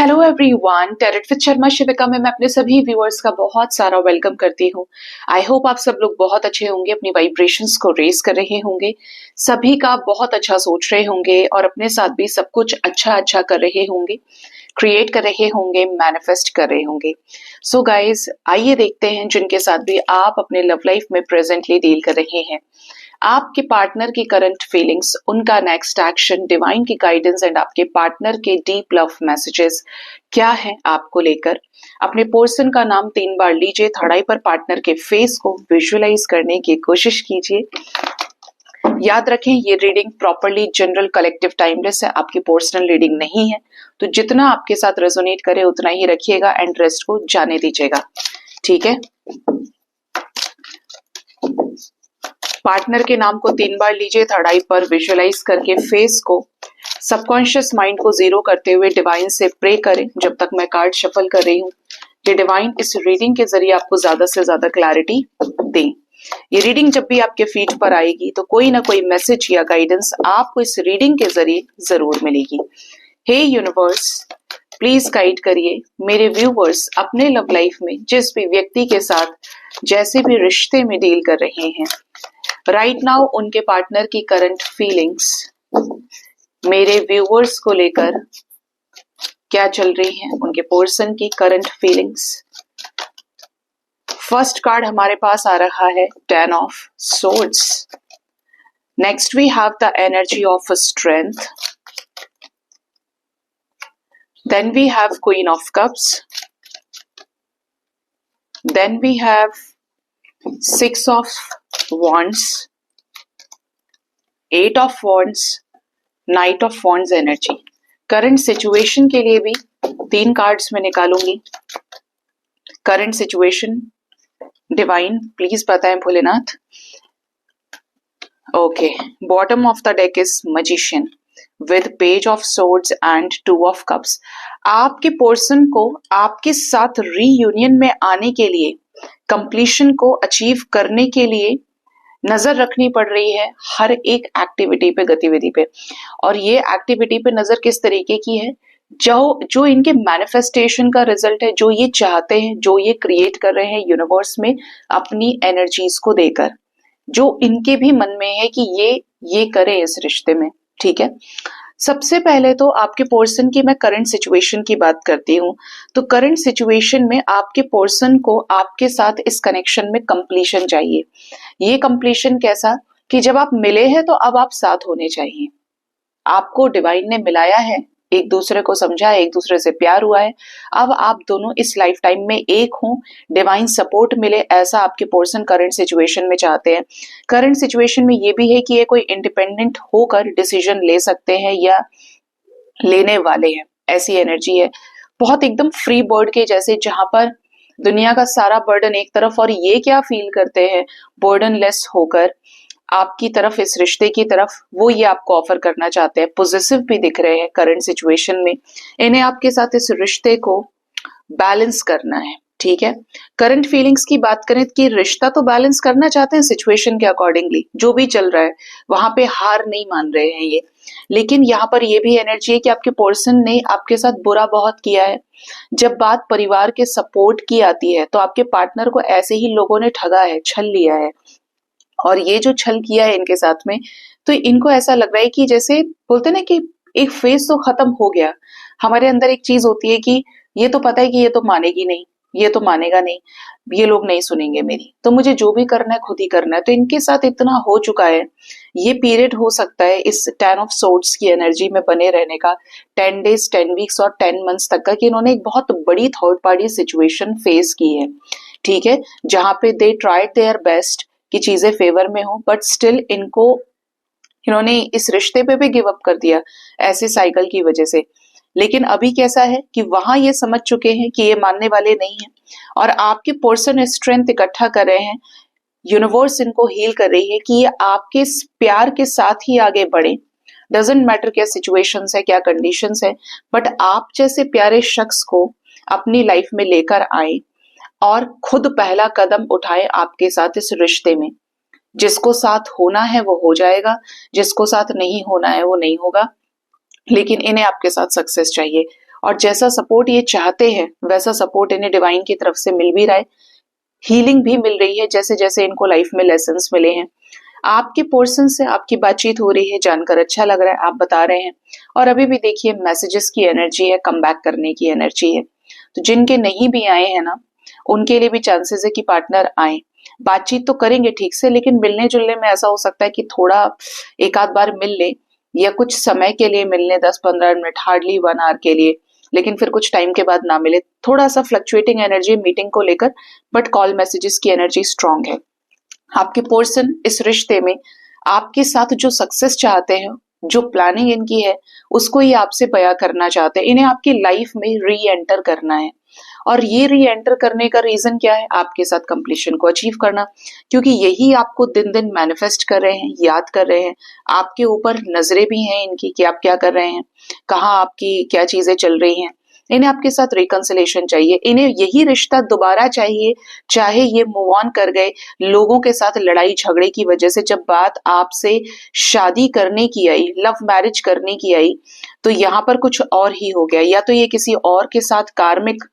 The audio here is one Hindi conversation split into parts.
Hello everyone, tarot with Sharma Shivika में मैं अपने सभी व्यूअर्स का बहुत सारा वेलकम करती हूँ। आई होप आप सब लोग बहुत अच्छे होंगे, अपनी वाइब्रेशंस को रेज कर रहे होंगे, सभी का बहुत अच्छा सोच रहे होंगे और अपने साथ भी सब कुछ अच्छा अच्छा कर रहे होंगे, क्रिएट कर रहे होंगे, मैनिफेस्ट कर रहे होंगे। सो गाइज, आइए देखते हैं जिनके साथ भी आप अपने लव लाइफ में प्रेजेंटली डील कर रहे हैं, आपके पार्टनर की करंट फीलिंग्स, उनका नेक्स्ट एक्शन, डिवाइन की गाइडेंस एंड आपके पार्टनर के डीप लव मैसेजेस क्या है आपको लेकर। अपने पर्सन का नाम 3 बार लीजिए, थर्ड आई पर पार्टनर के फेस को विजुअलाइज करने की कोशिश कीजिए। याद रखें, ये reading properly general collective timeless है, आपकी पर्सनल रीडिंग नहीं है, तो जितना आपके साथ रेजोनेट करे उतना ही रखिएगा एंड रेस्ट को जाने दीजिएगा, ठीक है। पार्टनर के नाम को 3 बार लीजिए, थर्ड आई पर विजुअलाइज करके फेस को, सबकॉन्शियस माइंड को जीरो करते हुए डिवाइन से प्रे करें जब तक मैं कार्ड शफल कर रही हूँ कि डिवाइन इस रीडिंग के जरिए आपको ज्यादा से ज्यादा क्लैरिटी दें। ये रीडिंग जब भी आपके फीड पर आएगी तो कोई ना कोई मैसेज या गाइडेंस आपको इस रीडिंग के जरिए जरूर मिलेगी। हे यूनिवर्स, प्लीज गाइड करिए मेरे व्यूवर्स अपने लव लाइफ में जिस भी व्यक्ति के साथ जैसे भी रिश्ते में डील कर रहे हैं राइट नाउ, उनके पार्टनर की करंट फीलिंग्स मेरे व्यूवर्स को लेकर क्या चल रही है, उनके पर्सन की करंट फीलिंग्स। फर्स्ट कार्ड हमारे पास आ रहा है 10 of swords. Next we have the energy of strength, then we have queen of cups, then we have 6 of wands, 8 of wands, knight of wands energy. Current situation के लिए भी 3 कार्ड्स में निकालूंगी। करंट सिचुएशन डिवाइन प्लीज बताएं Bholenath. Okay, bottom of the deck is magician with page of swords and 2 of cups. आपके पर्सन को आपके साथ रीयूनियन में आने के लिए, कंप्लीशन को अचीव करने के लिए नजर रखनी पड़ रही है हर एक एक्टिविटी पे, गतिविधि पे। और ये एक्टिविटी पे नजर किस तरीके की है, जो इनके मैनिफेस्टेशन का रिजल्ट है, जो ये चाहते हैं, जो ये क्रिएट कर रहे हैं यूनिवर्स में अपनी एनर्जीज को देकर, जो इनके भी मन में है कि ये करें इस रिश्ते में, ठीक है। सबसे पहले तो आपके पर्सन की मैं करंट सिचुएशन की बात करती हूँ। तो करंट सिचुएशन में आपके पर्सन को आपके साथ इस कनेक्शन में कंप्लीशन चाहिए। ये कंप्लीशन कैसा कि जब आप मिले हैं तो अब आप साथ होने चाहिए। आपको डिवाइन ने मिलाया है, एक दूसरे को समझा है, एक दूसरे से प्यार हुआ है, अब आप दोनों इस लाइफ टाइम में एक हों, डिवाइन सपोर्ट मिले, ऐसा आपके पर्सन करंट सिचुएशन में चाहते हैं। करंट सिचुएशन में ये भी है कि ये कोई इंडिपेंडेंट होकर डिसीजन ले सकते हैं या लेने वाले हैं, ऐसी एनर्जी है। बहुत एकदम फ्री बर्ड के जैसे, जहां पर दुनिया का सारा बर्डन एक तरफ और ये क्या फील करते हैं बर्डन लेस होकर आपकी तरफ, इस रिश्ते की तरफ, वो ये आपको ऑफर करना चाहते हैं। पॉजिटिव भी दिख रहे हैं करंट सिचुएशन में, इन्हें आपके साथ इस रिश्ते को बैलेंस करना है, ठीक है। करंट फीलिंग्स की बात करें कि रिश्ता तो बैलेंस करना चाहते हैं सिचुएशन के अकॉर्डिंगली, जो भी चल रहा है वहां पे हार नहीं मान रहे हैं ये। लेकिन यहाँ पर ये भी एनर्जी है कि आपके पर्सन ने आपके साथ बुरा बहुत किया है। जब बात परिवार के सपोर्ट की आती है तो आपके पार्टनर को ऐसे ही लोगों ने ठगा है, छल लिया है। और ये जो छल किया है इनके साथ में, तो इनको ऐसा लग रहा है कि जैसे बोलते ना कि एक फेज तो खत्म हो गया। हमारे अंदर एक चीज होती है कि ये तो पता है कि ये तो मानेगी नहीं, ये तो मानेगा नहीं, ये लोग नहीं सुनेंगे मेरी, तो मुझे जो भी करना है खुद ही करना है। तो इनके साथ इतना हो चुका है। ये पीरियड हो सकता है इस 10 ऑफ सोर्ड्स की एनर्जी में बने रहने का 10 डेज, 10 वीक्स और 10 मंथ्स तक का, कि इन्होंने एक बहुत बड़ी थर्ड पार्टी सिचुएशन फेस की है, ठीक है, जहां पे दे ट्राइड देयर बेस्ट कि चीजें फेवर में हो, बट स्टिल इन्होंने इस रिश्ते पे भी गिव अप कर दिया ऐसे साइकिल की वजह से। लेकिन अभी कैसा है कि वहां ये समझ चुके हैं कि ये मानने वाले नहीं है और आपके पर्सन स्ट्रेंथ इकट्ठा कर रहे हैं। यूनिवर्स इनको हील कर रही है कि ये आपके प्यार के साथ ही आगे बढ़े। डजेंट मैटर क्या सिचुएशंस है, क्या कंडीशंस है, बट आप जैसे प्यारे शख्स को अपनी लाइफ में लेकर आए और खुद पहला कदम उठाए आपके साथ इस रिश्ते में। जिसको साथ होना है वो हो जाएगा, जिसको साथ नहीं होना है वो नहीं होगा, लेकिन इन्हें आपके साथ सक्सेस चाहिए। और जैसा सपोर्ट ये चाहते हैं वैसा सपोर्ट इन्हें डिवाइन की तरफ से मिल भी रहा है, हीलिंग भी मिल रही है जैसे जैसे इनको लाइफ में लेसन्स मिले हैं। आपके पोर्सन से आपकी बातचीत हो रही है, जानकर अच्छा लग रहा है, आप बता रहे हैं। और अभी भी देखिए मैसेजेस की एनर्जी है, कम बैक करने की एनर्जी है। तो जिनके नहीं भी आए हैं ना, उनके लिए भी चांसेस है कि पार्टनर आए। बातचीत तो करेंगे ठीक से, लेकिन मिलने जुलने में ऐसा हो सकता है कि थोड़ा एक आध बार मिल ले या कुछ समय के लिए मिलने, 10-15 मिनट, हार्डली 1 आवर के लिए, लेकिन फिर कुछ टाइम के बाद ना मिले। थोड़ा सा फ्लक्चुएटिंग एनर्जी मीटिंग को लेकर, बट कॉल मैसेजेस की एनर्जी स्ट्रांग है। आपके पर्सन इस रिश्ते में आपके साथ जो सक्सेस चाहते हैं, जो प्लानिंग इनकी है, उसको ये आपसे बयां करना चाहते हैं। इन्हें आपकी लाइफ में री एंटर करना है, और ये री एंटर करने का रीजन क्या है? आपके साथ कंप्लीशन को अचीव करना, क्योंकि यही आपको दिन दिन मैनिफेस्ट कर रहे हैं, याद कर रहे हैं। आपके ऊपर नजरें भी हैं इनकी कि आप क्या कर रहे हैं, कहाँ आपकी क्या चीजें चल रही हैं। इन्हें आपके साथ रिकंसिलेशन चाहिए, इन्हें यही रिश्ता दोबारा चाहिए, चाहे ये मूव ऑन कर गए लोगों के साथ लड़ाई झगड़े की वजह से। जब बात आपसे शादी करने की आई, लव मैरिज करने की आई, तो यहाँ पर कुछ और ही हो गया। या तो ये किसी और के साथ कार्मिक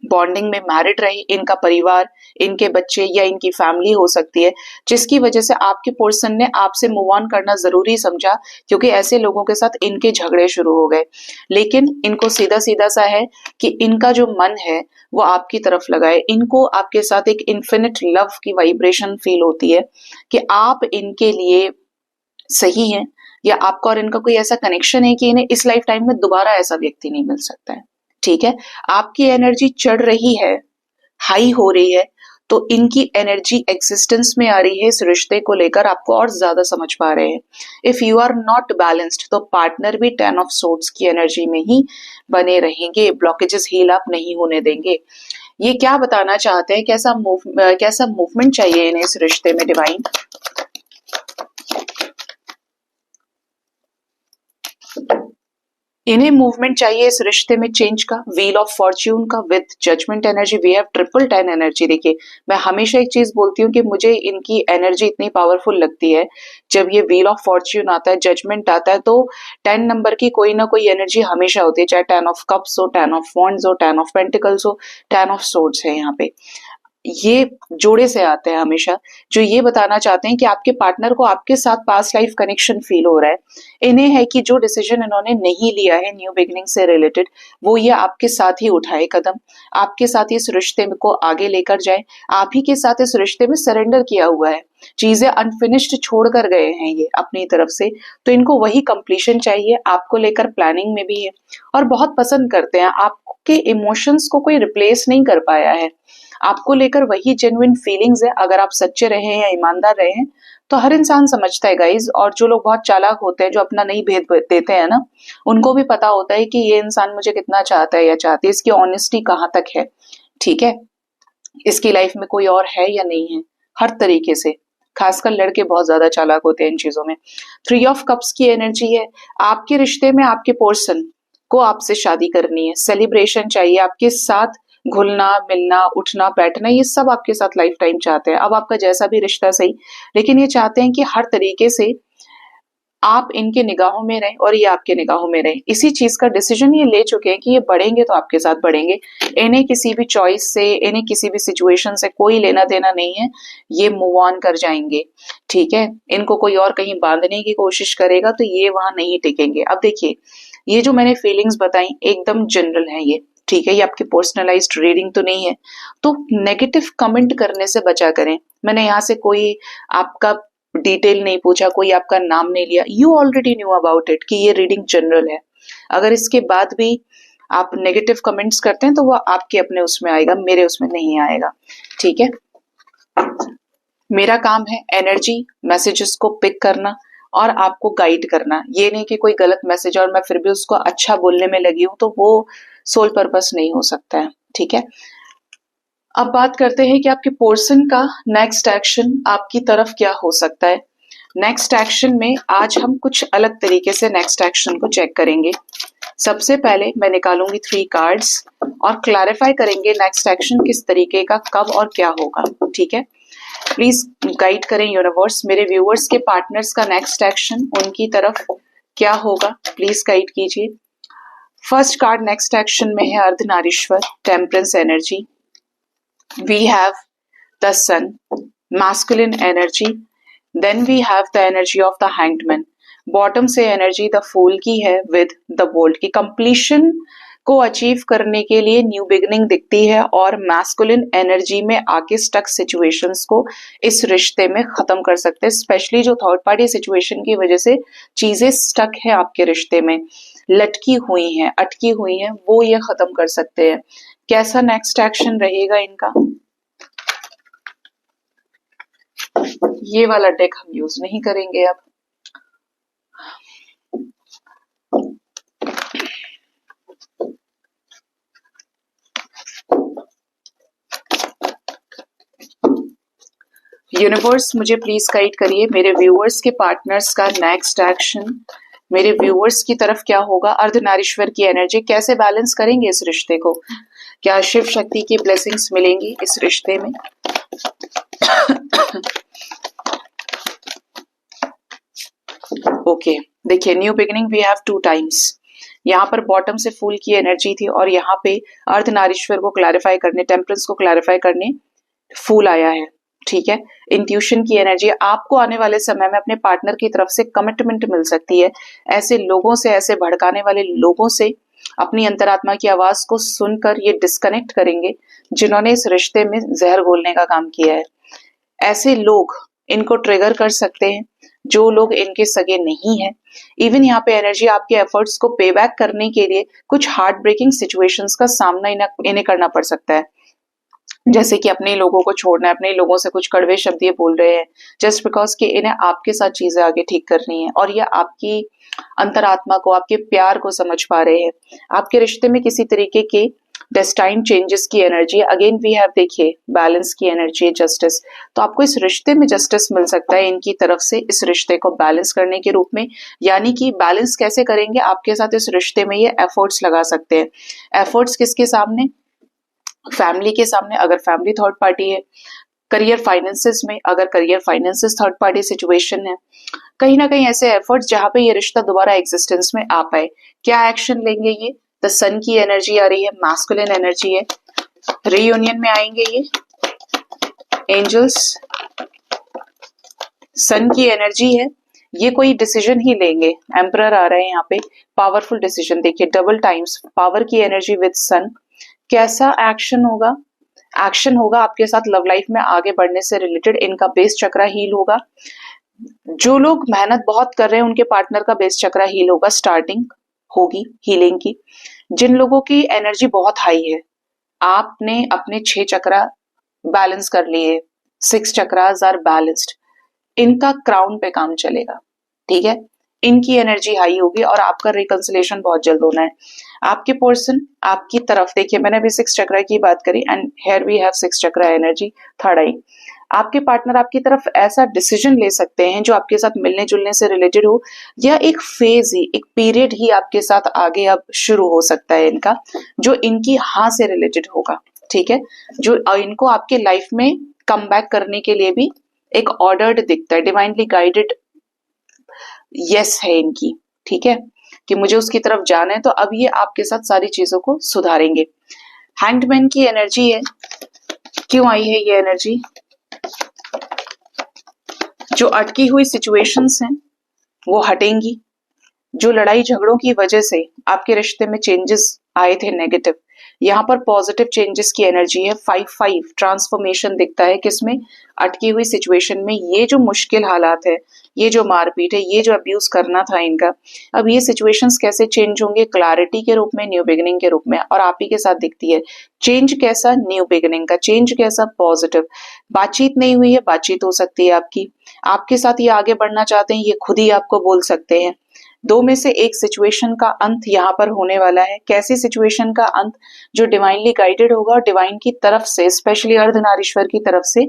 बॉन्डिंग में मैरिड रहे, इनका परिवार, इनके बच्चे या इनकी फैमिली हो सकती है, जिसकी वजह से आपके पर्सन ने आपसे मूव ऑन करना जरूरी समझा, क्योंकि ऐसे लोगों के साथ इनके झगड़े शुरू हो गए। लेकिन इनको सीधा सीधा सा है कि इनका जो मन है वो आपकी तरफ लगाए। इनको आपके साथ एक इन्फिनिट लव की वाइब्रेशन फील होती है कि आप इनके लिए सही हैं, या आपका और इनका कोई ऐसा कनेक्शन है कि इन्हें इस लाइफ टाइम में दोबारा ऐसा व्यक्ति नहीं मिल सकता है। ठीक है, आपकी एनर्जी चढ़ रही है, हाई हो रही है, तो इनकी एनर्जी एग्जिस्टेंस में आ रही है। इस रिश्ते को लेकर आपको और ज्यादा समझ पा रहे हैं। If you are not balanced, तो पार्टनर भी 10 ऑफ सोर्ड्स की एनर्जी में ही बने रहेंगे, ब्लॉकेजेस हील अप नहीं होने देंगे। ये क्या बताना चाहते हैं, कैसा मूवमेंट चाहिए इन्हें इस रिश्ते में डिवाइन? इन्हें मूवमेंट चाहिए इस रिश्ते में चेंज का, व्हील ऑफ फॉर्च्यून का with judgement energy. We have 10 energy. देखिए, मैं हमेशा एक चीज बोलती हूँ कि मुझे इनकी एनर्जी इतनी पावरफुल लगती है। जब ये व्हील ऑफ फॉर्च्यून आता है, जजमेंट आता है, तो 10 नंबर की कोई ना कोई एनर्जी हमेशा होती है, चाहे 10 ऑफ कप्स हो, 10 ऑफ वॉन्ड्स हो, 10 ऑफ पेंटिकल्स हो, 10 ऑफ सोर्ड्स है। यहाँ पे ये जोड़े से आते हैं हमेशा, जो ये बताना चाहते हैं कि आपके पार्टनर को आपके साथ पास्ट लाइफ कनेक्शन फील हो रहा है। इन्हें है कि जो डिसीजन इन्होंने नहीं लिया है न्यू बिगिनिंग से रिलेटेड, वो ये आपके साथ ही उठाए कदम, आपके साथ ही इस रिश्ते को आगे लेकर जाए। आप ही के साथ इस रिश्ते में सरेंडर किया हुआ है, चीजें अनफिनिश्ड छोड़ कर गए हैं ये अपनी तरफ से। तो इनको वही कंप्लीशन चाहिए, आपको लेकर प्लानिंग में भी है, और बहुत पसंद करते हैं। आपके इमोशंस को कोई रिप्लेस नहीं कर पाया है, आपको लेकर वही जेन्युइन फीलिंग्स है। अगर आप सच्चे रहे या ईमानदार रहे हैं, तो हर इंसान समझता है गाइज। और जो लोग बहुत चालाक होते हैं, जो अपना नहीं भेद देते हैं ना, उनको भी पता होता है कि ये इंसान मुझे कितना चाहता है या चाहती है, इसकी ऑनेस्टी कहाँ तक है। ठीक है, इसकी लाइफ में कोई और है या नहीं है, हर तरीके से। खासकर लड़के बहुत ज्यादा चालाक होते हैं इन चीजों में। 3 ऑफ कप्स की एनर्जी है। आपके रिश्ते में आपके पर्सन को आपसे शादी करनी है, सेलिब्रेशन चाहिए, आपके साथ घुलना मिलना उठना बैठना, ये सब आपके साथ लाइफ टाइम चाहते हैं। अब आपका जैसा भी रिश्ता सही, लेकिन ये चाहते हैं कि हर तरीके से आप इनके निगाहों में रहें और ये आपके निगाहों में रहें। इसी चीज का डिसीजन ये ले चुके हैं कि ये बढ़ेंगे तो आपके साथ बढ़ेंगे। इन्हें किसी भी चॉइस से, इन्हें किसी भी सिचुएशन से कोई लेना देना नहीं है, ये मूव ऑन कर जाएंगे। ठीक है, इनको कोई और कहीं बांधने की कोशिश करेगा तो ये वहां नहीं टिकेंगे। अब देखिए, ये जो मैंने फीलिंग्स बताई एकदम जनरल है ये, ठीक है, ये आपकी पर्सनलाइज्ड रीडिंग तो नहीं है, तो नेगेटिव कमेंट करने से बचा करें। मैंने यहाँ से कोई आपका डिटेल नहीं पूछा, कोई आपका नाम नहीं लिया। You already knew about it कि ये रीडिंग जनरल है। अगर इसके बाद भी आप नेगेटिव कमेंट्स करते हैं तो वो आपके अपने उसमें आएगा, मेरे उसमें नहीं आएगा। ठीक है, मेरा काम है एनर्जी मैसेजेस को पिक करना और आपको गाइड करना। ये नहीं कि कोई गलत मैसेज और मैं फिर भी उसको अच्छा बोलने में लगी हूं, तो वो सोल पर्पस नहीं हो सकता है। ठीक है, अब बात करते हैं कि आपके पर्सन का नेक्स्ट एक्शन आपकी तरफ क्या हो सकता है। नेक्स्ट एक्शन में आज हम कुछ अलग तरीके से नेक्स्ट एक्शन को चेक करेंगे। सबसे पहले मैं निकालूंगी 3 कार्ड्स और क्लैरिफाई करेंगे नेक्स्ट एक्शन किस तरीके का, कब और क्या होगा। ठीक है, प्लीज गाइड करें यूनिवर्स, मेरे व्यूअर्स के पार्टनर्स का नेक्स्ट एक्शन उनकी तरफ क्या होगा, प्लीज गाइड कीजिए। फर्स्ट कार्ड नेक्स्ट एक्शन में है Ardhanarishvara, temperance energy. We have the sun, masculine energy, then we have the energy of the hanged man। Bottom से एनर्जी द फूल की है विद द वोल्ट की। कंप्लीशन को अचीव करने के लिए न्यू बिगनिंग दिखती है और मैस्कुलिन एनर्जी में आके स्टक सिचुएशंस को इस रिश्ते में खत्म कर सकते हैं। स्पेशली जो थर्ड पार्टी सिचुएशन की वजह से चीजें स्टक है आपके रिश्ते में, लटकी हुई हैं, अटकी हुई हैं, वो ये खत्म कर सकते हैं। कैसा नेक्स्ट एक्शन रहेगा इनका, ये वाला डेक हम यूज नहीं करेंगे अब। यूनिवर्स मुझे प्लीज गाइड करिए मेरे व्यूअर्स के पार्टनर्स का नेक्स्ट एक्शन, मेरे व्यूअर्स की तरफ क्या होगा। अर्धनारीश्वर की एनर्जी कैसे बैलेंस करेंगे इस रिश्ते को, क्या शिव शक्ति की ब्लेसिंग्स मिलेंगी इस रिश्ते में। ओके देखिए, new beginning we have 2 times. यहाँ पर बॉटम से फूल की एनर्जी थी और यहाँ पे अर्धनारीश्वर को क्लैरिफाई करने, टेम्परेंस को क्लैरिफाई करने फूल आया है। ठीक है, इंट्यूशन की एनर्जी। आपको आने वाले समय में अपने पार्टनर की तरफ से कमिटमेंट मिल सकती है। ऐसे लोगों से, ऐसे भड़काने वाले लोगों से अपनी अंतरात्मा की आवाज को सुनकर ये डिस्कनेक्ट करेंगे जिन्होंने इस रिश्ते में जहर घोलने का काम किया है। ऐसे लोग इनको ट्रिगर कर सकते हैं जो लोग इनके सगे नहीं है। इवन यहाँ पे एनर्जी आपके एफर्ट्स को पे बैक करने के लिए कुछ हार्ट ब्रेकिंग सिचुएशंस का सामना इन्हें करना पड़ सकता है। जैसे कि अपने लोगों को छोड़ना है, अपने लोगों से कुछ कड़वे शब्द ये बोल रहे हैं जस्ट बिकॉज कि इन्हें आपके साथ चीजें आगे ठीक करनी है और ये आपकी अंतरात्मा को, आपके प्यार को समझ पा रहे हैं। आपके रिश्ते में किसी तरीके के डेस्टाइन चेंजेस की एनर्जी। अगेन वी हैव, देखिए, बैलेंस की एनर्जी, जस्टिस। तो आपको इस रिश्ते में जस्टिस मिल सकता है इनकी तरफ से, इस रिश्ते को बैलेंस करने के रूप में। यानी कि बैलेंस कैसे करेंगे, आपके साथ इस रिश्ते में ये एफर्ट्स लगा सकते हैं। एफर्ट्स किसके सामने, फैमिली के सामने अगर फैमिली थर्ड पार्टी है, करियर फाइनेंसेस में अगर career finances third party situation है, कहीं ना कहीं ऐसे एफर्ट्स जहां पे ये रिश्ता दोबारा एग्जिस्टेंस में आ पाए। क्या एक्शन लेंगे ये, द सन की एनर्जी आ रही है, मैस्कुलिन एनर्जी है, रीयूनियन में आएंगे ये एंजल्स, सन की एनर्जी है, ये कोई डिसीजन ही लेंगे। एम्परर आ रहे हैं यहाँ पे, पावरफुल डिसीजन। देखिए डबल टाइम्स पावर की एनर्जी विद सन। कैसा एक्शन होगा, एक्शन होगा आपके साथ लव लाइफ में आगे बढ़ने से रिलेटेड। इनका बेस चक्रा हील होगा। जो लोग मेहनत बहुत कर रहे हैं उनके पार्टनर का बेस चक्रा हील होगा, स्टार्टिंग होगी हीलिंग की। जिन लोगों की एनर्जी बहुत हाई है, आपने अपने 6 चक्रा बैलेंस कर लिए, 6 चक्रास आर बैलेंस्ड, इनका क्राउन पे काम चलेगा। ठीक है, इनकी एनर्जी हाई होगी और आपका रिकंसिलेशन बहुत जल्द होना है। आपके पर्सन आपकी तरफ, देखिए मैंने अभी 6 चक्रा की बात करी and here we have 6 chakra energy, third eye. आपके पार्टनर आपकी तरफ ऐसा डिसीजन ले सकते हैं जो आपके साथ मिलने जुलने से रिलेटेड हो, या एक फेज ही, एक पीरियड ही आपके साथ आगे अब शुरू हो सकता है इनका, जो इनकी हाँ से रिलेटेड होगा। ठीक है, जो इनको आपके लाइफ में कम बैक करने के लिए भी एक ऑर्डर्ड दिखता है, डिवाइनली गाइडेड यस है इनकी। ठीक है, कि मुझे उसकी तरफ जाना है, तो अब ये आपके साथ सारी चीजों को सुधारेंगे। हैंगमैन की एनर्जी है, क्यों आई है ये एनर्जी, जो अटकी हुई सिचुएशंस हैं वो हटेंगी। जो लड़ाई झगड़ों की वजह से आपके रिश्ते में चेंजेस आए थे नेगेटिव, यहाँ पर पॉजिटिव चेंजेस की एनर्जी है। 5-5 ट्रांसफॉर्मेशन दिखता है किसमें, अटकी हुई सिचुएशन में। ये जो मुश्किल हालात है, ये जो मारपीट है, ये जो अब्यूज करना था इनका, अब ये सिचुएशंस कैसे चेंज होंगे, क्लैरिटी के रूप में, न्यू बिगिनिंग के रूप में। और आप ही के साथ दिखती है चेंज कैसा, न्यू बिगिनिंग का चेंज कैसा, पॉजिटिव। बातचीत नहीं हुई है, बातचीत हो सकती है आपकी। आपके साथ ये आगे बढ़ना चाहते हैं, ये खुद ही आपको बोल सकते हैं। 2 में से एक सिचुएशन का अंत यहाँ पर होने वाला है। कैसी सिचुएशन का अंत, जो डिवाइनली गाइडेड होगा और डिवाइन की तरफ से, स्पेशली अर्धनारीश्वर की तरफ से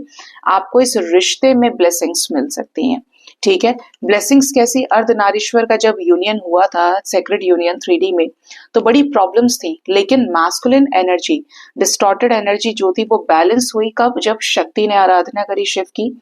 आपको इस रिश्ते में ब्लेसिंग्स मिल सकती हैं। ठीक है, ब्लेसिंग्स कैसी, अर्धनारीश्वर का जब यूनियन हुआ था, सेक्रेड यूनियन 3D में, तो बड़ी प्रॉब्लम्स थी, लेकिन मैस्कुलिन एनर्जी, डिस्टॉर्टेड एनर्जी जो थी वो बैलेंस हुई। कब, जब शक्ति ने आराधना करी शिव की,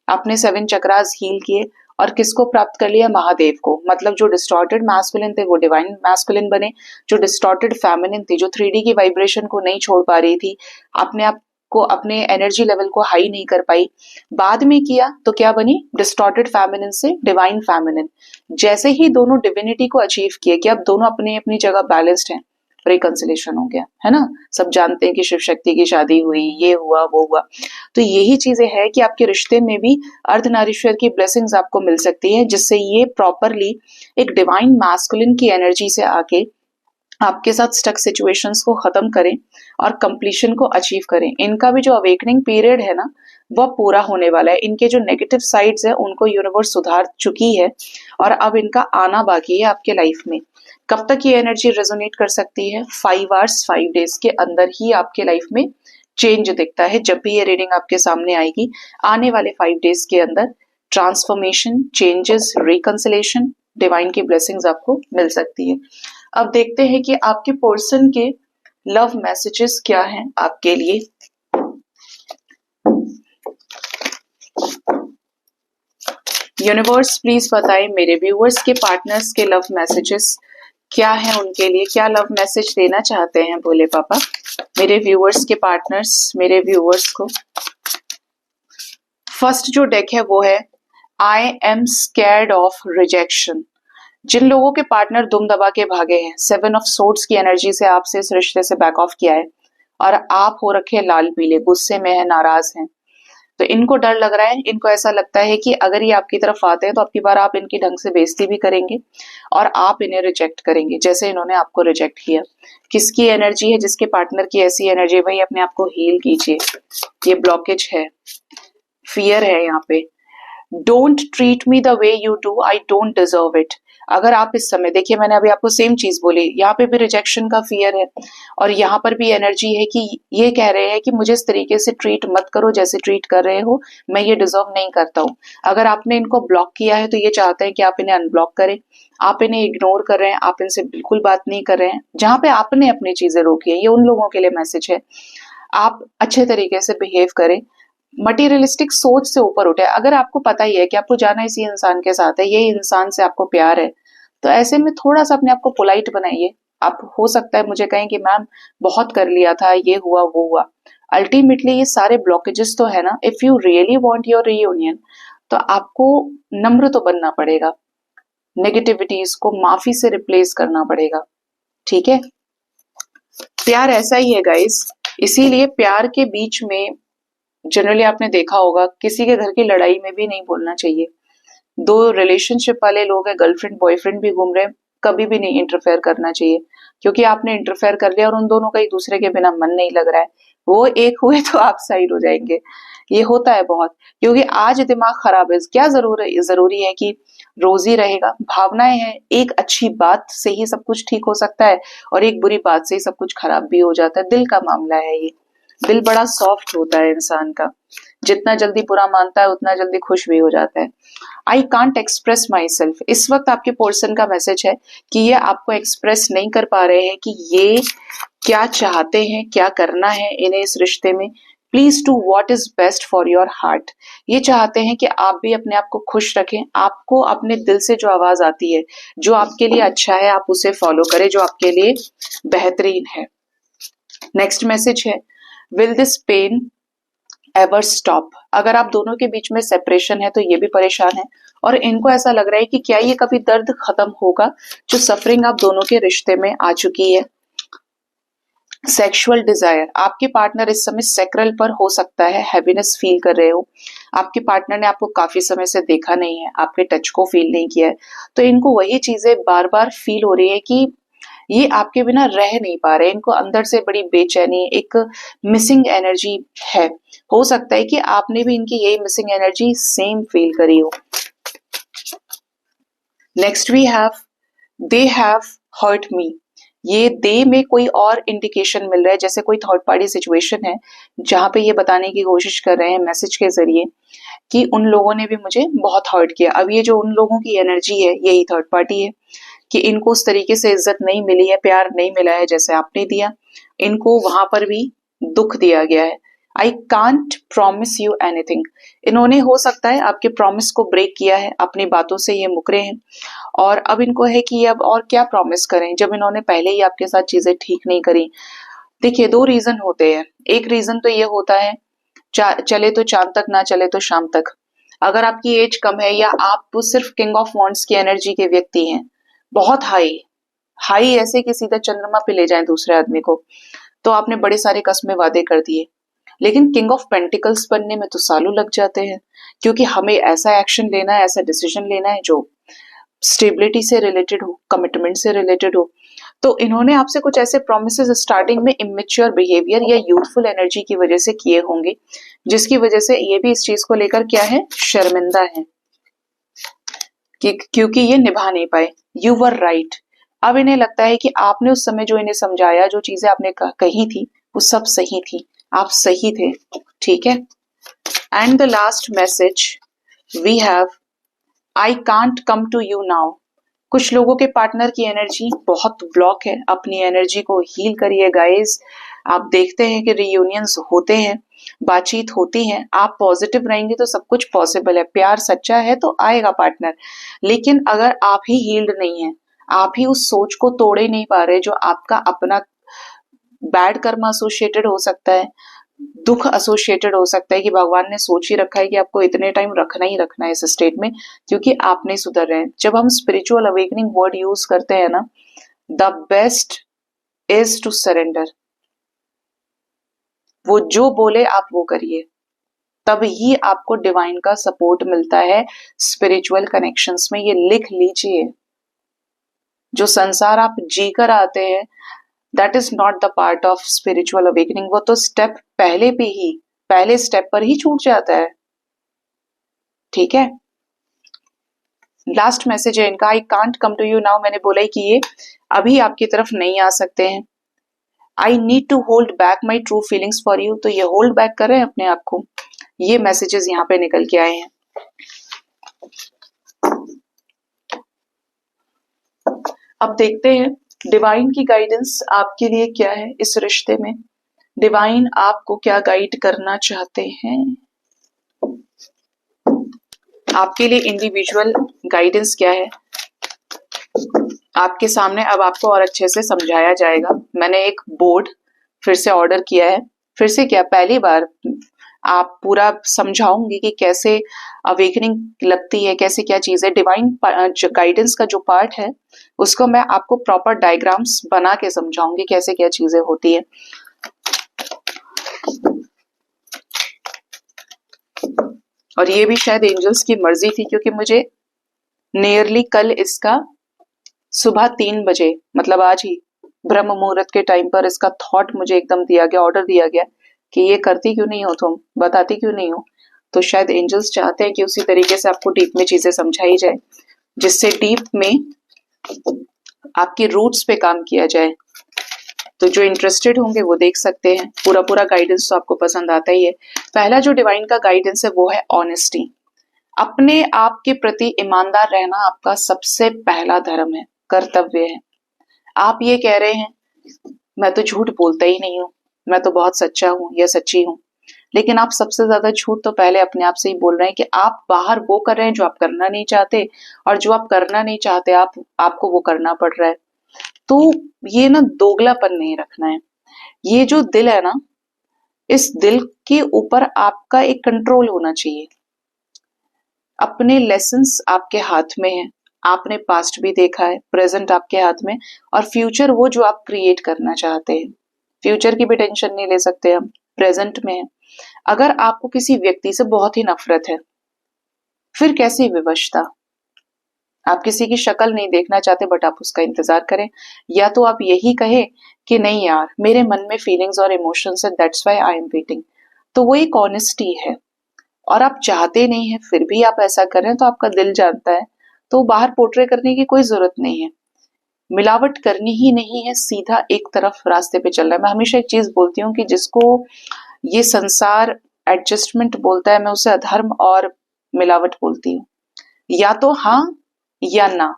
अपने 7 चक्रास हील किए और किसको प्राप्त कर लिया? महादेव को। मतलब जो डिस्टॉर्टेड मैस्कुलिन थे वो डिवाइन मैस्कुलिन बने, जो डिस्टॉर्टेड फेमिनिन थी, जो 3D की वाइब्रेशन को नहीं छोड़ पा रही थी, अपने आप को, अपने एनर्जी लेवल को हाई नहीं कर पाई, बाद में किया तो क्या बनी? डिस्टॉर्टेड फेमिनिन से डिवाइन फेमिनिन। जैसे ही दोनों डिविनिटी को अचीव किए कि अब दोनों अपनी अपनी जगह बैलेंस्ड हैं, रिकंसिलेशन हो गया, है ना। सब जानते हैं कि शिव शक्ति की शादी हुई, ये हुआ वो हुआ। तो यही चीजें है कि आपके रिश्ते में भी अर्धनारीश्वर की ब्लेसिंग्स आपको मिल सकती है, जिससे ये प्रॉपरली एक डिवाइन मैस्कुलिन की एनर्जी से आके आपके साथ स्टक सिचुएशंस को खत्म करें और कंप्लीशन को अचीव करें। इनका भी जो अवेकनिंग पीरियड है ना, वह पूरा होने वाला है। इनके जो नेगेटिव साइड्स है उनको यूनिवर्स सुधार चुकी है और अब इनका आना बाकी है आपके लाइफ में। कब तक ये एनर्जी रेजोनेट कर सकती है? 5 आवर्स 5 डेज के अंदर ही आपके लाइफ में चेंज दिखता है। जब भी ये रीडिंग आपके सामने आएगी, आने वाले 5 डेज के अंदर ट्रांसफॉर्मेशन, चेंजेस, रिकंसिलेशन, डिवाइन की ब्लेसिंग्स आपको मिल सकती है। अब देखते हैं कि आपके पर्सन के लव मैसेजेस क्या हैं आपके लिए। यूनिवर्स प्लीज बताएं मेरे व्यूअर्स के पार्टनर्स के लव मैसेजेस क्या है उनके लिए, क्या लव मैसेज देना चाहते हैं भोले पापा मेरे व्यूअर्स के पार्टनर्स, मेरे व्यूअर्स को। फर्स्ट जो डेक है वो है I am scared of rejection. जिन लोगों के पार्टनर दुम दबा के भागे हैं, 7 ऑफ सोर्ड्स की एनर्जी से आपसे इस रिश्ते से बैक ऑफ किया है और आप हो रखे लाल पीले, गुस्से में है, नाराज हैं, तो इनको डर लग रहा है। इनको ऐसा लगता है कि अगर ये आपकी तरफ आते हैं तो आपकी बार आप इनकी ढंग से बेइज्जती भी करेंगे और आप इन्हें रिजेक्ट करेंगे जैसे इन्होंने आपको रिजेक्ट किया। किसकी एनर्जी है? जिसके पार्टनर की ऐसी एनर्जी है, भाई अपने आप को हील कीजिए। ये ब्लॉकेज है, फियर है यहाँ पे। Don't treat me the way you do, I don't deserve it. अगर आप इस समय, देखिए मैंने अभी आपको सेम चीज बोली, यहाँ पे भी रिजेक्शन का फियर है और यहाँ पर भी एनर्जी है कि ये कह रहे हैं कि मुझे इस तरीके से ट्रीट मत करो जैसे ट्रीट कर रहे हो, मैं ये डिजर्व नहीं करता हूँ। अगर आपने इनको ब्लॉक किया है तो ये चाहते हैं कि आप इन्हें अनब्लॉक करें। आप इन्हें इग्नोर कर रहे हैं, आप इनसे बिल्कुल बात नहीं कर रहे हैं। जहां पे आपने अपनी चीजें रोकी है, ये उन लोगों के लिए मैसेज है। आप अच्छे तरीके से बिहेव करें, मटीरियलिस्टिक सोच से ऊपर उठे। अगर आपको पता ही है कि आपको जाना इसी इंसान के साथ है, ये इंसान से आपको प्यार है, तो ऐसे में थोड़ा सा अपने आप को पोलाइट बनाइए। आप हो सकता है मुझे कहें कि मैम बहुत कर लिया था, ये हुआ वो हुआ। अल्टीमेटली ये सारे ब्लॉकेजेस तो है ना, if you really want your reunion तो आपको नम्र तो बनना पड़ेगा, नेगेटिविटीज को माफी से रिप्लेस करना पड़ेगा, ठीक है। प्यार ऐसा ही है गाइस, इसीलिए प्यार के बीच में जनरली आपने देखा होगा किसी के घर की लड़ाई में भी नहीं बोलना चाहिए। दो रिलेशनशिप वाले लोग हैं, गर्लफ्रेंड बॉयफ्रेंड भी घूम रहे हैं, कभी भी नहीं इंटरफेयर करना चाहिए, क्योंकि आपने इंटरफेयर कर लिया और उन दोनों का एक दूसरे के बिना मन नहीं लग रहा है, वो एक हुए तो आप साइड हो जाएंगे। ये होता है बहुत, क्योंकि आज दिमाग खराब है। क्या जरूरी है कि रोजी रहेगा, भावनाएं हैं। एक अच्छी बात से ही सब कुछ ठीक हो सकता है और एक बुरी बात से ही सब कुछ खराब भी हो जाता है। दिल का मामला है ये, दिल बड़ा सॉफ्ट होता है इंसान का, जितना जल्दी बुरा मानता है उतना जल्दी खुश भी हो जाता है। I can't express my self, इस वक्त आपके पर्सन का मैसेज है कि ये आपको एक्सप्रेस नहीं कर पा रहे हैं कि ये क्या चाहते हैं, क्या करना है इन्हें इस रिश्ते में। Please do what is best for your heart. ये चाहते हैं कि आप भी अपने आप को खुश रखें, आपको अपने दिल से जो आवाज आती है, जो आपके लिए अच्छा है, आप उसे फॉलो करें, जो आपके लिए बेहतरीन है। नेक्स्ट मैसेज है, will this pain ever stop. अगर आप दोनों के बीच में सेपरेशन है तो ये भी परेशान है और इनको ऐसा लग रहा है कि क्या ये कभी दर्द खत्म होगा जो सफरिंग आप दोनों के रिश्ते में आ चुकी है। सेक्सुअल डिजायर, आपके पार्टनर इस समय सेक्रल पर हो सकता है हैप्पीनेस फील कर रहे हो। आपके पार्टनर ने आपको काफी समय से देखा नहीं है, आपके टच को फील नहीं किया है, तो इनको वही चीजें बार बार फील हो रही है कि ये आपके बिना रह नहीं पा रहे। इनको अंदर से बड़ी बेचैनी, एक मिसिंग एनर्जी है। हो सकता है कि आपने भी इनकी यही मिसिंग एनर्जी सेम फील करी हो। Next we have they have hurt me. ये दे में कोई और इंडिकेशन मिल रहा है, जैसे कोई थर्ड पार्टी सिचुएशन है जहां पे ये बताने की कोशिश कर रहे हैं मैसेज के जरिए कि उन लोगों ने भी मुझे बहुत हर्ट किया। अब ये जो उन लोगों की एनर्जी है, यही थर्ड पार्टी है कि इनको उस तरीके से इज्जत नहीं मिली है, प्यार नहीं मिला है जैसे आपने दिया। इनको वहां पर भी दुख दिया गया है। I can't promise you anything. इन्होंने हो सकता है आपके प्रॉमिस को ब्रेक किया है, अपनी बातों से ये मुकरे हैं और अब इनको है कि अब और क्या प्रॉमिस करें जब इन्होंने पहले ही आपके साथ चीजें ठीक नहीं करी। देखिए, दो रीजन होते हैं। एक रीजन तो ये होता है चले तो चांद तक, ना चले तो शाम तक। अगर आपकी एज कम है या आप सिर्फ किंग ऑफ वॉन्ड्स की एनर्जी के व्यक्ति हैं, बहुत हाई हाई ऐसे कि सीधा चंद्रमा पे ले जाएं दूसरे आदमी को, तो आपने बड़े सारे कस्में वादे कर दिए। लेकिन किंग ऑफ पेंटिकल्स बनने में तो सालों लग जाते हैं, क्योंकि हमें ऐसा एक्शन लेना है, ऐसा डिसीजन लेना है जो स्टेबिलिटी से रिलेटेड हो, कमिटमेंट से रिलेटेड हो। तो इन्होंने आपसे कुछ ऐसे प्रोमिसेस स्टार्टिंग में इमेच्योर बिहेवियर या यूथफुल एनर्जी की वजह से किए होंगे, जिसकी वजह से ये भी इस चीज को लेकर क्या है, शर्मिंदा है कि क्योंकि ये निभा नहीं पाए। You were right. अब इन्हें लगता है कि आपने उस समय जो इन्हें समझाया, जो चीजें आपने कही थी, वो सब सही थी, आप सही थे। ठीक है। And the last message we have, I can't come to you now. कुछ लोगों के पार्टनर की एनर्जी बहुत ब्लॉक है, अपनी एनर्जी को हील करिए गाइस। आप देखते हैं कि रियूनियंस होते हैं, बातचीत होती है, आप पॉजिटिव रहेंगे तो सब कुछ पॉसिबल है। प्यार सच्चा है तो आएगा पार्टनर। लेकिन अगर आप ही हील्ड नहीं है, आप ही उस सोच को तोड़े नहीं पा रहे जो आपका अपना बैड कर्म एसोसिएटेड हो सकता है, दुख एसोसिएटेड हो सकता है कि भगवान ने सोच ही रखा है कि आपको इतने टाइम रखना ही रखना है इस स्टेट में, क्योंकि आप नहीं सुधर रहे हैं। जब हम स्पिरिचुअल अवेकनिंग वर्ड यूज करते हैं ना, the best is to surrender. वो जो बोले आप वो करिए, तब ही आपको डिवाइन का सपोर्ट मिलता है स्पिरिचुअल कनेक्शंस में। ये लिख लीजिए, जो संसार आप जीकर आते हैं that is not the part of spiritual awakening. वो तो स्टेप पहले स्टेप पर ही छूट जाता है। ठीक है। लास्ट मैसेज है इनका, I can't come to you now. मैंने बोला ही कि ये अभी आपकी तरफ नहीं आ सकते हैं। I need to hold back my true feelings for you. तो ये होल्ड बैक कर रहे हैं अपने आप को। ये मैसेजेस यहाँ पे निकल के आए हैं। अब देखते हैं डिवाइन की गाइडेंस आपके लिए क्या है इस रिश्ते में। डिवाइन आपको क्या गाइड करना चाहते हैं, आपके लिए इंडिविजुअल गाइडेंस क्या है आपके सामने अब आपको और अच्छे से समझाया जाएगा। मैंने एक बोर्ड फिर से ऑर्डर किया है, फिर से क्या, पहली बार आप पूरा समझाऊंगी कि कैसे अवेकनिंग लगती है, कैसे क्या चीज है। डिवाइन गाइडेंस का जो पार्ट है उसको मैं आपको प्रॉपर डायग्राम्स बना के समझाऊंगी कैसे क्या चीजें होती है। और ये भी शायद एंजल्स की मर्जी थी, क्योंकि मुझे नियरली कल इसका सुबह 3 बजे, मतलब आज ही ब्रह्म मुहूर्त के टाइम पर इसका थॉट मुझे एकदम दिया गया, ऑर्डर दिया गया कि ये करती क्यों नहीं हो, तुम बताती क्यों नहीं हो। तो शायद एंजल्स चाहते हैं कि उसी तरीके से आपको डीप में चीजें समझाई जाए, जिससे डीप में आपकी रूट्स पे काम किया जाए। तो जो इंटरेस्टेड होंगे वो देख सकते हैं। पूरा पूरा गाइडेंस तो आपको पसंद आता ही है। पहला जो डिवाइन का गाइडेंस है वो है ऑनेस्टी। अपने आप के प्रति ईमानदार रहना आपका सबसे पहला धर्म है, कर्तव्य है। आप ये कह रहे हैं मैं तो झूठ बोलता ही नहीं हूं, मैं तो बहुत सच्चा हूं या सच्ची हूं, लेकिन आप सबसे ज्यादा झूठ तो पहले अपने आप से ही बोल रहे हैं कि आप बाहर वो कर रहे हैं जो आप करना नहीं चाहते, और जो आप करना नहीं चाहते आपको वो करना पड़ रहा है। तो ये ना दोगलापन नहीं रखना है। ये जो दिल है ना, इस दिल के ऊपर आपका एक कंट्रोल होना चाहिए। अपने लेसन्स आपके हाथ में है, आपने पास्ट भी देखा है, प्रेजेंट आपके हाथ में, और फ्यूचर वो जो आप क्रिएट करना चाहते हैं। फ्यूचर की भी टेंशन नहीं ले सकते हम, प्रेजेंट में है। अगर आपको किसी व्यक्ति से बहुत ही नफरत है, फिर कैसी विवशता। आप किसी की शक्ल नहीं देखना चाहते बट आप उसका इंतजार करें, या तो आप यही कहे कि नहीं यार मेरे मन में फीलिंग्स और इमोशंस है, that's why I am waiting. तो वो एक ऑनेस्टी है। और आप चाहते नहीं है फिर भी आप ऐसा कर रहे हैं, तो आपका दिल जानता है, तो बाहर पोर्ट्रे करने की कोई जरूरत नहीं है। मिलावट करनी ही नहीं है, सीधा एक तरफ रास्ते पे चल रहा है। मैं हमेशा एक चीज बोलती हूँ कि जिसको ये संसार एडजस्टमेंट बोलता है, मैं उसे अधर्म और मिलावट बोलती हूँ। या तो हाँ या ना।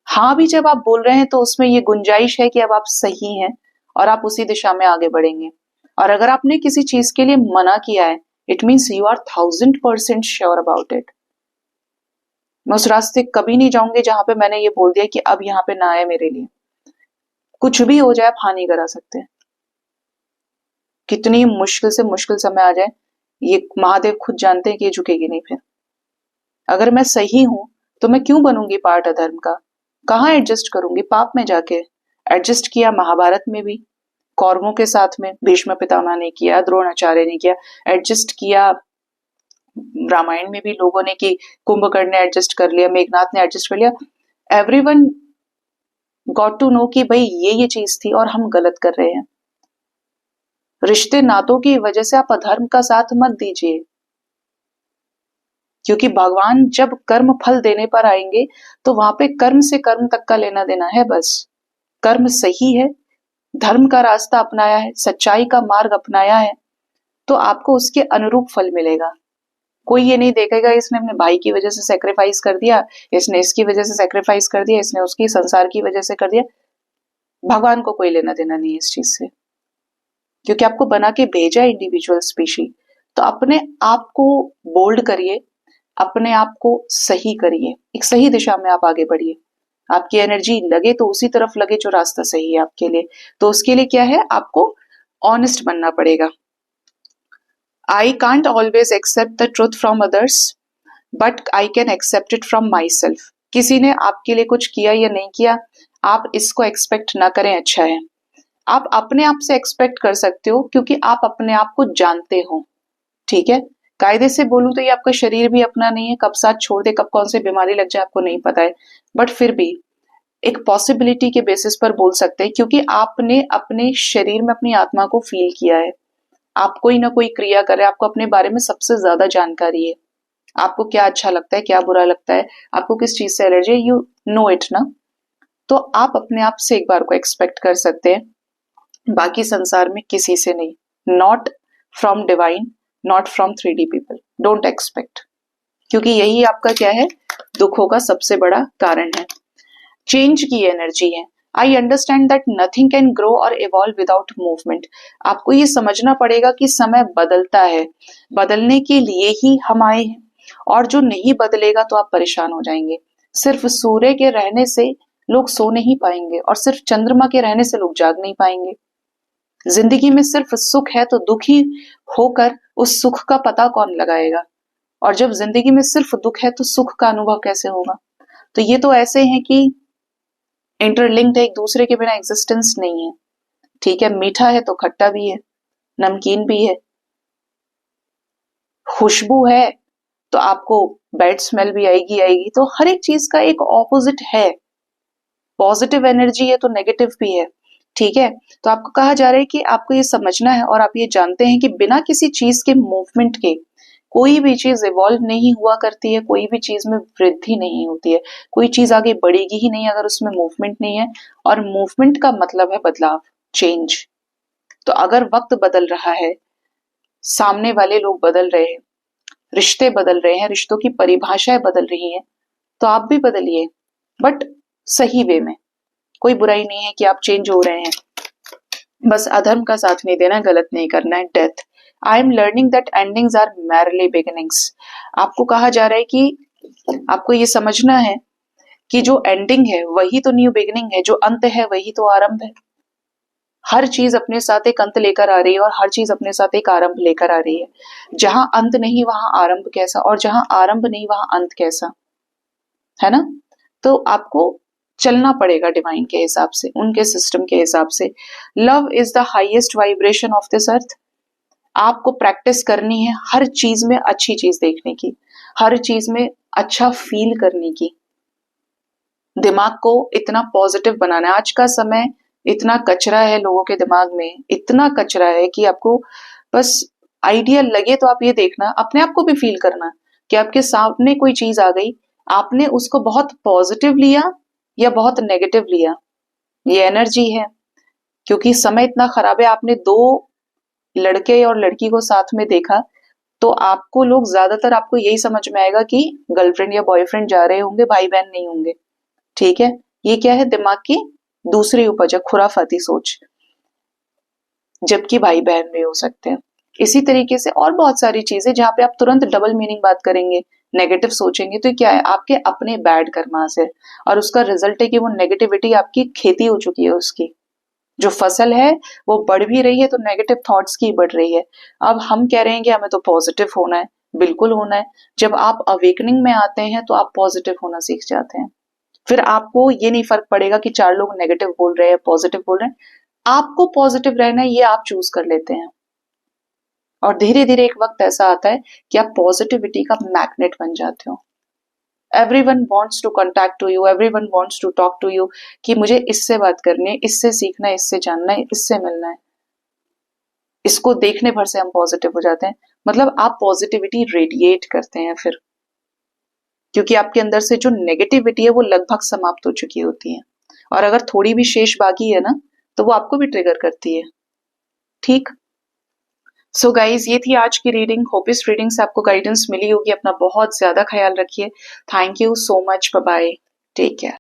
हाँ भी जब आप बोल रहे हैं तो उसमें ये गुंजाइश है कि अब आप सही हैं और आप उसी दिशा में आगे बढ़ेंगे। और अगर आपने किसी चीज के लिए मना किया है, it means you are 1000% sure about it. मैं उस रास्ते कभी नहीं जाऊंगी जहां पे मैंने ये बोल दिया कि अब यहाँ पे ना आए मेरे लिए। कुछ भी हो जाए, आप हानि करा सकते हैं। कितनी मुश्किल से मुश्किल समय आ जाए, ये महादेव खुद जानते हैं कि ये झुकेगी नहीं फिर। अगर मैं सही हूं तो मैं क्यों बनूंगी पार्ट अधर्म का? कहाँ एडजस्ट करूंगी? पाप में जाके। एडजस्ट किया महाभारत में भी, कौरवों के साथ में भीष्म पितामह ने किया, द्रोणाचार्य ने किया, एडजस्ट किया रामायण में भी लोगों ने, कि कुंभकर्ण ने एडजस्ट कर लिया, मेघनाथ ने एडजस्ट कर लिया। एवरीवन गॉट टू नो कि भाई ये चीज थी और हम गलत कर रहे हैं। रिश्ते नातों की वजह से आप अधर्म का साथ मत दीजिए, क्योंकि भगवान जब कर्म फल देने पर आएंगे तो वहां पे कर्म से कर्म तक का लेना देना है। बस कर्म सही है, धर्म का रास्ता अपनाया है, सच्चाई का मार्ग अपनाया है, तो आपको उसके अनुरूप फल मिलेगा। कोई ये नहीं देखेगा इसने अपने भाई की वजह से सेक्रीफाइस कर दिया, इसने इसकी वजह से सेक्रीफाइस कर दिया, इसने उसकी संसार की वजह से कर दिया। भगवान को कोई लेना देना नहीं है इस चीज से, क्योंकि आपको बना के भेजा है इंडिविजुअल स्पीशी। तो अपने आप को बोल्ड करिए, अपने आप को सही करिए, एक सही दिशा में आप आगे बढ़िए। आपकी एनर्जी लगे तो उसी तरफ लगे जो रास्ता सही है आपके लिए। तो उसके लिए क्या है, आपको ऑनेस्ट बनना पड़ेगा। I can't always accept the truth from others, but I can accept it from myself. किसी ने आपके लिए कुछ किया या नहीं किया, आप इसको एक्सपेक्ट ना करें, अच्छा है। आप अपने आप से एक्सपेक्ट कर सकते हो, क्योंकि आप अपने आप को जानते हो। ठीक है, कायदे से बोलूं तो ये आपका शरीर भी अपना नहीं है, कब साथ छोड़ दे, कब कौन सी बीमारी लग जाए आपको नहीं पता है। बट फिर भी एक पॉसिबिलिटी के बेसिस पर बोल सकते हैं, क्योंकि आपने अपने शरीर में अपनी आत्मा को फील किया है। आप कोई ना कोई क्रिया कर रहे हैं, आपको अपने बारे में सबसे ज्यादा जानकारी है। आपको क्या अच्छा लगता है, क्या बुरा लगता है, आपको किस चीज से एलर्जी है, यू नो इट ना। तो आप अपने आप से एक बार को एक्सपेक्ट कर सकते हैं, बाकी संसार में किसी से नहीं। Not from divine, not from 3D people, don't expect, क्योंकि यही आपका क्या है, दुखों का सबसे बड़ा कारण है। चेंज की एनर्जी है। I understand that nothing can grow और इवॉल्व विदाउट मूवमेंट। आपको ये समझना पड़ेगा कि समय बदलता है, बदलने के लिए ही हम आए हैं, और जो नहीं बदलेगा तो आप परेशान हो जाएंगे। सिर्फ सूर्य के रहने से लोग सो नहीं पाएंगे, और सिर्फ चंद्रमा के रहने से लोग जाग नहीं पाएंगे। जिंदगी में सिर्फ सुख है तो दुखी होकर उस सुख का पता कौन लगाएगा, और जब जिंदगी में सिर्फ दुख है तो सुख का अनुभव कैसे होगा। तो ये तो ऐसे हैं कि इंटरलिंक्ड है, एक दूसरे के बिना एग्जिस्टेंस नहीं है। ठीक है, मीठा है तो खट्टा भी है, नमकीन भी है, खुशबू है तो आपको बैड स्मेल भी आएगी आएगी। तो हर एक चीज का एक ऑपोजिट है, पॉजिटिव एनर्जी है तो नेगेटिव भी है। ठीक है, तो आपको कहा जा रहा है कि आपको ये समझना है, और आप ये जानते हैं कि बिना किसी चीज के मूवमेंट के कोई भी चीज इवॉल्व नहीं हुआ करती है, कोई भी चीज में वृद्धि नहीं होती है, कोई चीज आगे बढ़ेगी ही नहीं अगर उसमें मूवमेंट नहीं है। और मूवमेंट का मतलब है बदलाव, चेंज। तो अगर वक्त बदल रहा है, सामने वाले लोग बदल रहे हैं, रिश्ते बदल रहे हैं, रिश्तों की परिभाषाएं बदल रही हैं, तो आप भी बदलिए, बट सही वे में। कोई बुराई नहीं है कि आप चेंज हो रहे हैं, बस अधर्म का साथ नहीं देना, गलत नहीं करना है। Death, I am learning that endings are merely beginnings. आपको कहा जा रहा है कि आपको ये समझना है कि जो एंडिंग है वही तो न्यू बिगिनिंग है, जो अंत है वही तो आरंभ है। हर चीज अपने साथ एक अंत लेकर आ रही है, और हर चीज अपने साथ एक आरंभ लेकर आ रही है। जहां अंत नहीं वहां आरंभ कैसा, और जहां आरंभ नहीं वहां अंत कैसा, है ना। तो आपको चलना पड़ेगा डिवाइन के हिसाब से, उनके सिस्टम के हिसाब से। Love is the highest vibration of this earth. आपको प्रैक्टिस करनी है हर चीज में अच्छी चीज देखने की, हर चीज में अच्छा फील करने की, दिमाग को इतना पॉजिटिव बनाना है। आज का समय इतना कचरा है लोगों के दिमाग में, इतना कचरा है कि आपको बस आइडिया लगे तो आप ये देखना, अपने आप को भी फील करना कि आपके सामने कोई चीज आ गई, आपने उसको बहुत पॉजिटिव लिया या बहुत नेगेटिव लिया। ये एनर्जी है, क्योंकि समय इतना खराब है। आपने दो लड़के और लड़की को साथ में देखा तो आपको लोग ज्यादातर, आपको यही समझ में आएगा कि गर्लफ्रेंड या बॉयफ्रेंड जा रहे होंगे, भाई बहन नहीं होंगे। ठीक है, ये क्या है, दिमाग की दूसरी उपज है, खुराफाती सोच। जबकि भाई बहन भी हो सकते हैं। इसी तरीके से और बहुत सारी चीजें जहाँ पे आप तुरंत डबल मीनिंग बात करेंगे, नेगेटिव सोचेंगे, तो क्या है, आपके अपने बैड कर्मा से, और उसका रिजल्ट है कि वो नेगेटिविटी आपकी खेती हो चुकी है, उसकी जो फसल है वो बढ़ भी रही है, तो नेगेटिव थॉट्स की बढ़ रही है। अब हम कह रहे हैं कि हमें तो पॉजिटिव होना है, बिल्कुल होना है। जब आप अवेकनिंग में आते हैं तो आप पॉजिटिव होना सीख जाते हैं। फिर आपको ये नहीं फर्क पड़ेगा कि 4 लोग नेगेटिव बोल रहे हैं, पॉजिटिव बोल रहे हैं, आपको पॉजिटिव रहना है, ये आप चूज कर लेते हैं। और धीरे धीरे एक वक्त ऐसा आता है कि आप पॉजिटिविटी का मैग्नेट बन जाते हो। Everyone wants to contact to you, everyone wants to talk to you, कि मुझे इससे बात करनी है, इससे सीखना है, इससे जानना है, इससे मिलना है। इसको देखने भर से हम पॉजिटिव हो जाते हैं। मतलब आप पॉजिटिविटी रेडिएट करते हैं फिर, क्योंकि आपके अंदर से जो नेगेटिविटी है वो लगभग समाप्त हो चुकी होती है, और अगर थोड़ी भी शेष बाकी है ना, तो वो आपको भी ट्रिगर करती है। ठीक। सो गाइज, ये थी आज की रीडिंग। होप इस रीडिंग से आपको गाइडेंस मिली होगी। अपना बहुत ज्यादा ख्याल रखिए। Thank you so much. Bye bye. Take care.